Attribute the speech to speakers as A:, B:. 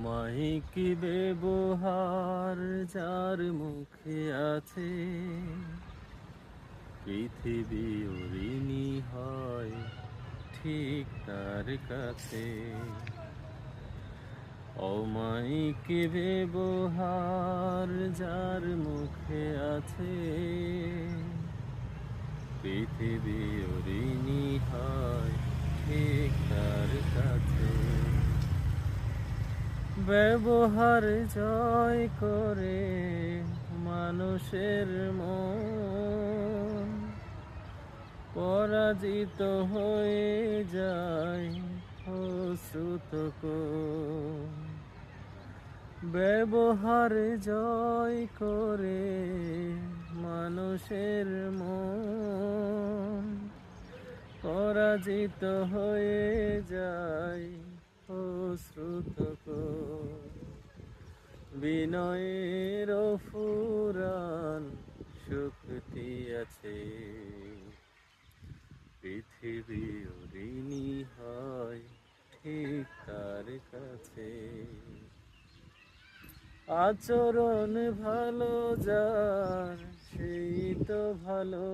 A: অমায়িক ব্যবহার যার মুখে আছে, পৃথিবী ঋণী হয় ঠিক তার কাছে। অমায়িক ব্যবহার যার মুখে আছে, পৃথিবী ঋণী হয় ঠিক তার কাছে। ব্যবহার জয় করে মানুষের মন, পরাজিত হয়ে যায় অশ্রুত কোন। ব্যবহার জয় করে মানুষের মন, পরাজিত হয়ে যায় অশ্রুত কোন। বিনয়ের ফুরান শক্তি আছে, পৃথিবী ঋণী হয় ঠিক তার কাছে। আচরণ ভালো যার সেই তো ভালো।